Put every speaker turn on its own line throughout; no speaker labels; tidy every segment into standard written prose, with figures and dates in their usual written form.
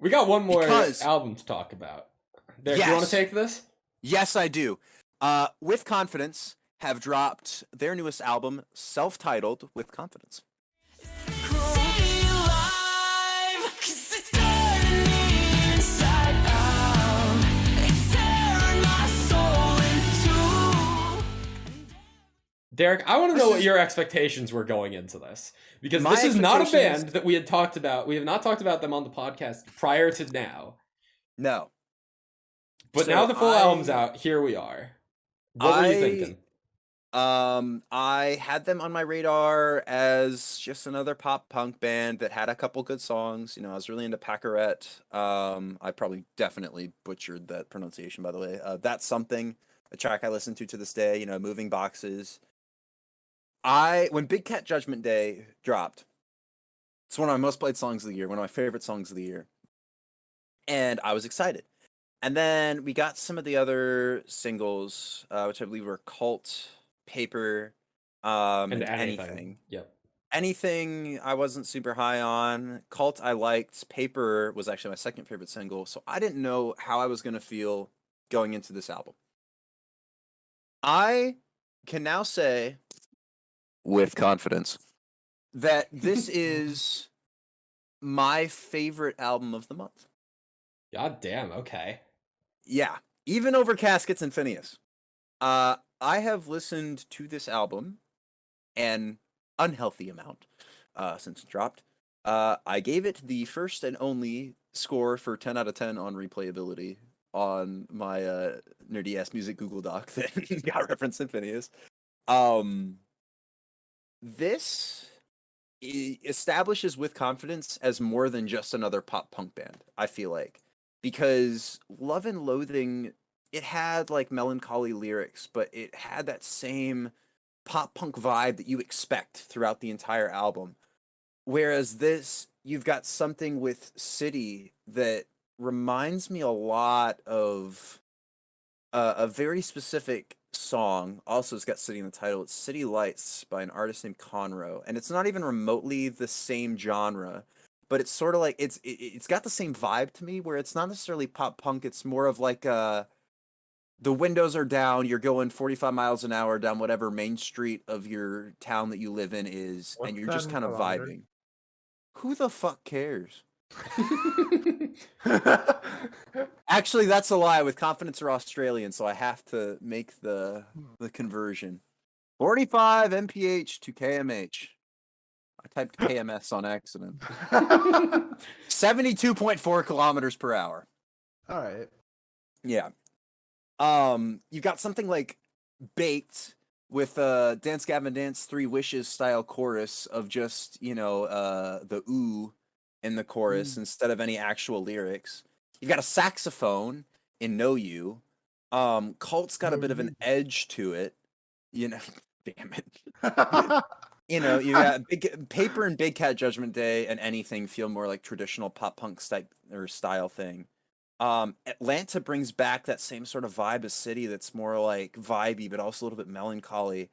We got one more
Because-
album to talk about. Derek,
Yes.
you want to take this?
Yes, I do. With Confidence have dropped their newest album, self-titled With Confidence.
Derek, I want to know what your expectations were going into this. Because
My
this is not a
expectations-
band that we had talked about. We have not talked about them on the podcast prior to now.
No.
But
So
now the full album's out. Here we are. What were you thinking?
I had them on my radar as just another pop punk band that had a couple good songs. You know, I was really into Packerette. I probably definitely butchered that pronunciation, by the way. That's Something, a track I listen to this day, you know, Moving Boxes. When Big Cat Judgment Day dropped, it's one of my most played songs of the year, one of my favorite songs of the year. And I was excited. And then we got some of the other singles, which I believe were Cult, Paper, and Anything.
Yep.
Anything I wasn't super high on. Cult I liked. Paper was actually my second favorite single. So I didn't know how I was going to feel going into this album. I can now say with confidence that this is my favorite album of the month.
God damn, okay.
Yeah, even over Caskets and Phineas. I have listened to this album an unhealthy amount since it dropped. I gave it the first and only score for 10 out of 10 on replayability on my nerdy-ass music Google Doc that got referenced in Phineas. This establishes With Confidence as more than just another pop punk band, I feel like. Because Love and Loathing, it had like melancholy lyrics, but it had that same pop punk vibe that you expect throughout the entire album. Whereas this, you've got something with City that reminds me a lot of a very specific song. Also, it's got City in the title. It's City Lights by an artist named Conroe. And it's not even remotely the same genre. But it's sort of like it's got the same vibe to me, where it's not necessarily pop punk. It's more of like the windows are down. You're going 45 miles an hour down whatever main street of your town that you live in is, and you're just kind of vibing. Who the fuck cares? Actually, that's a lie. With Confidence are Australian, so I have to make the conversion. 45 mph to kmh. I typed KMS on accident. 72.4 kilometers per hour.
All right.
Yeah. You got something like Baked with Dance Gavin Dance 3 Wishes style chorus of just, the ooh in the chorus instead of any actual lyrics. You've got a saxophone in Know You. Cult's got a bit of an edge to it. Damn it. You got Paper and Big Cat Judgment Day and Anything feel more like traditional pop punk style thing. Atlanta brings back that same sort of vibe as City that's more like vibey, but also a little bit melancholy.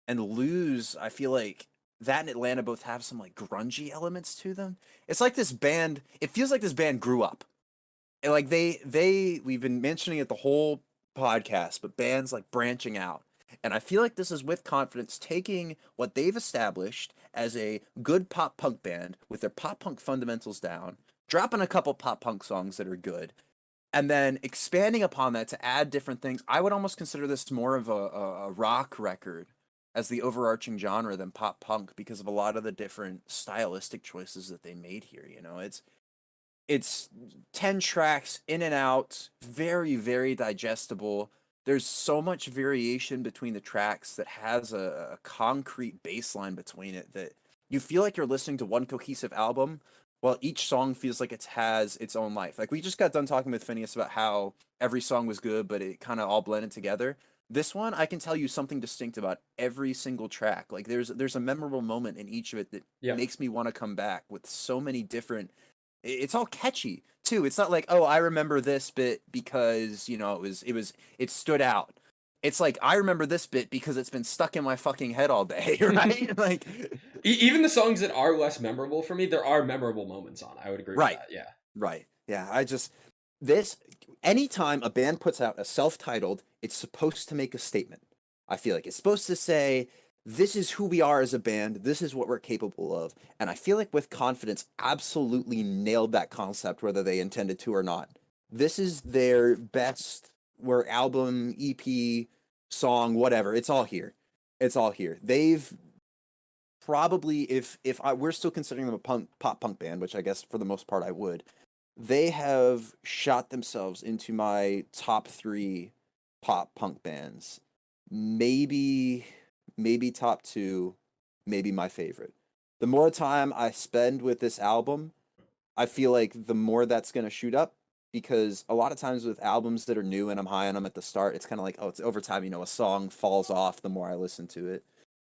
And Lose, I feel like that and Atlanta both have some like grungy elements to them. It's like this band, it feels like this band grew up. And like we've been mentioning it the whole podcast, but bands like branching out. And I feel like this is With Confidence taking what they've established as a good pop punk band with their pop punk fundamentals down, dropping a couple pop punk songs that are good, and then expanding upon that to add different things. I would almost consider this more of a rock record as the overarching genre than pop punk because of a lot of the different stylistic choices that they made here. It's 10 tracks in and out, very, very digestible. There's so much variation between the tracks that has a concrete baseline between it that you feel like you're listening to one cohesive album, while each song feels like it has its own life. Like we just got done talking with Phineas about how every song was good, but it kind of all blended together. This one, I can tell you something distinct about every single track. Like there's a memorable moment in each of it that makes me want to come back with so many different. It's all catchy too. It's not like, oh, I remember this bit because it stood out. It's like, I remember this bit because it's been stuck in my fucking head all day, right? Like,
even the songs that are less memorable for me, there are memorable moments on. I would agree with that. Yeah.
Right. Yeah, this anytime a band puts out a self-titled, it's supposed to make a statement. I feel like it's supposed to say, this is who we are as a band, this is what we're capable of. And I feel like With Confidence absolutely nailed that concept, whether they intended to or not. This is their best album, EP, song, whatever. It's all here. It's all here. They've probably, we're still considering them a pop punk band, which I guess for the most part I would, they have shot themselves into my top 3 pop punk bands. Maybe top 2, maybe my favorite. The more time I spend with this album, I feel like the more that's going to shoot up, because a lot of times with albums that are new and I'm high on them at the start, it's kind of like, oh, it's over time, a song falls off the more I listen to it,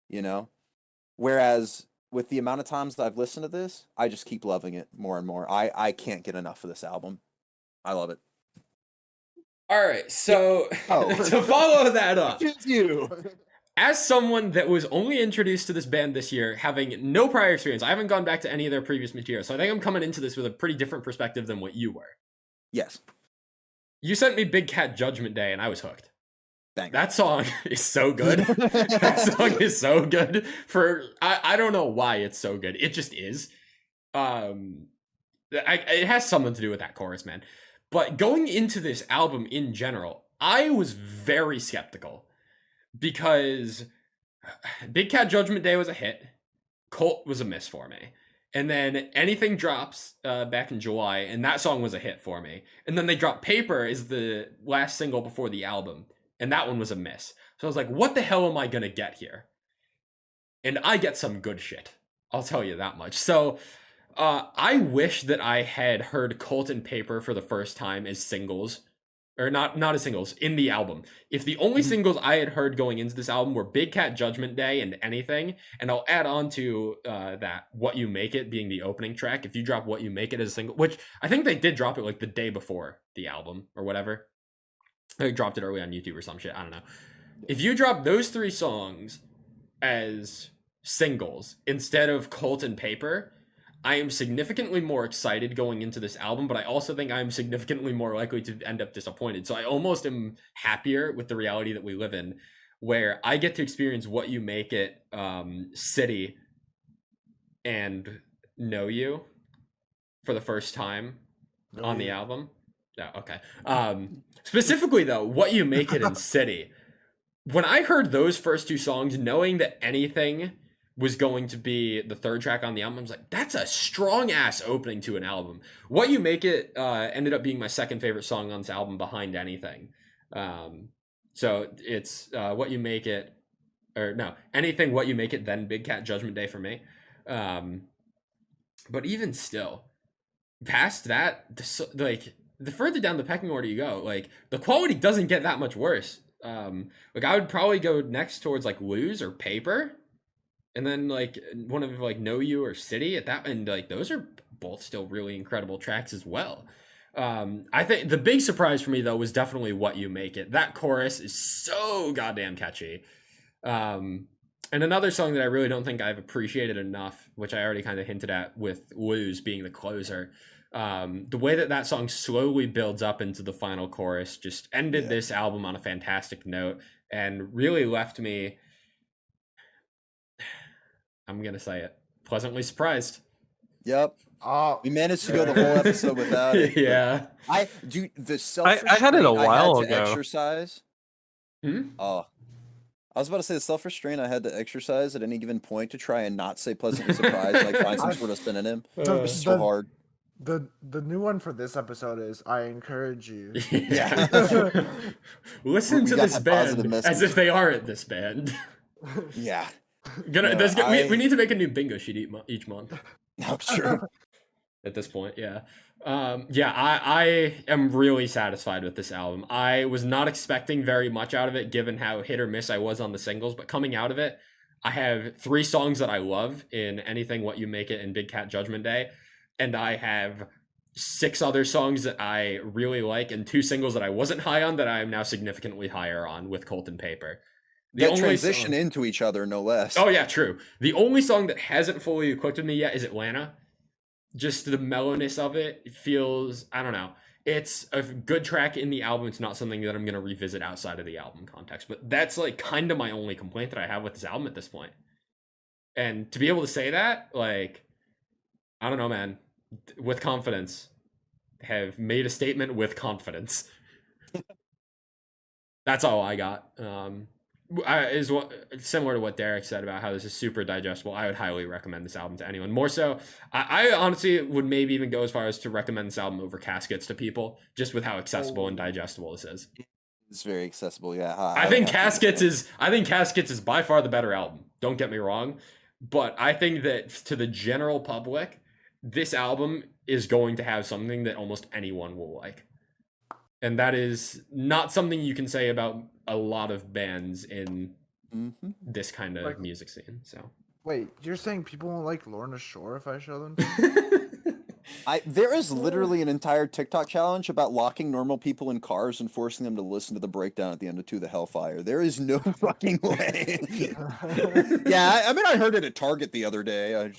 you know? Whereas with the amount of times that I've listened to this, I just keep loving it more and more. I can't get enough of this album. I love it.
All right, so to follow that up, as someone that was only introduced to this band this year, having no prior experience, I haven't gone back to any of their previous material, so I think I'm coming into this with a pretty different perspective than what you were.
Yes.
You sent me Big Cat Judgment Day, and I was hooked.
Thanks.
That song is so good. That song is so good. I don't know why it's so good. It just is. It has something to do with that chorus, man. But going into this album in general, I was very skeptical because Big Cat Judgment Day was a hit. Cult was a miss for me. And then Anything drops back in July, and that song was a hit for me. And then they dropped Paper is the last single before the album, and that one was a miss. So I was like, what the hell am I going to get here? And I get some good shit. I'll tell you that much. So I wish that I had heard Cult and Paper for the first time as singles. Or not as singles, in the album. If the only singles I had heard going into this album were Big Cat Judgment Day and Anything, and I'll add on to that What You Make It being the opening track. If you drop What You Make It as a single, which I think they did drop it like the day before the album or whatever. They dropped it early on YouTube or some shit, I don't know. If you drop those 3 songs as singles instead of Cult and Paper, I am significantly more excited going into this album, but I also think I'm significantly more likely to end up disappointed. So I almost am happier with the reality that we live in, where I get to experience What You Make It, City, and Know You for the first time on the album. No, okay. Specifically, though, What You Make It in City. When I heard those first 2 songs, knowing that Anything was going to be the 3rd track on the album, I was like, that's a strong ass opening to an album. What You Make It ended up being my 2nd favorite song on this album behind Anything. So it's What You Make It, or no, Anything, What You Make It, then Big Cat Judgment Day for me. But even still, past that, the further down the pecking order you go, like the quality doesn't get that much worse. Like I would probably go next towards like Lose or Paper. And then like one of like Know You or City at that, and like those are both still really incredible tracks as well. I think the big surprise for me though was definitely What You Make It. That chorus is so goddamn catchy. And another song that I really don't think I've appreciated enough, which I already kind of hinted at with Lose being the closer. The way that song slowly builds up into the final chorus just ended this album on a fantastic note and really left me, I'm going to say it, pleasantly surprised.
Yep. We managed to go the whole episode without it.
Yeah.
I
had it a while ago.
Exercise. Oh, I was about to say the self-restraint I had to exercise at any given point to try and not say pleasantly surprised, like find some sort of synonym. It's so hard.
The new one for this episode is I encourage you.
Yeah. Listen to this band as if they aren't this band.
Yeah.
We need to make a new bingo sheet each month.
No, true.
At this point, yeah. I am really satisfied with this album. I was not expecting very much out of it, given how hit or miss I was on the singles, but coming out of it, I have 3 songs that I love in Anything, What You Make It, and Big Cat Judgment Day, and I have 6 other songs that I really like, and 2 singles that I wasn't high on that I am now significantly higher on with Colt and Paper.
That transition into each other, no less.
Oh, yeah, true. The only song that hasn't fully equipped with me yet is Atlanta. just the mellowness of it feels, I don't know. It's a good track in the album. It's not something that I'm going to revisit outside of the album context. But that's like kind of my only complaint that I have with this album at this point. And to be able to say that, like, I don't know, man, with confidence, have made a statement with confidence. That's all I got. Is what similar to what Derek said about how this is super digestible. I would highly recommend this album to anyone. More so, I honestly would maybe even go as far as to recommend this album over Caskets to people, just with how accessible and digestible this is.
It's very accessible, yeah.
I think Caskets is by far the better album. Don't get me wrong, but I think that to the general public, this album is going to have something that almost anyone will like. And that is not something you can say about a lot of bands in this kind of music scene. So
wait, you're saying people won't like Lorna Shore if I show them?
There is literally an entire TikTok challenge about locking normal people in cars and forcing them to listen to the breakdown at the end of To the Hellfire. There is no fucking way. Yeah, I mean, I heard it at Target the other day.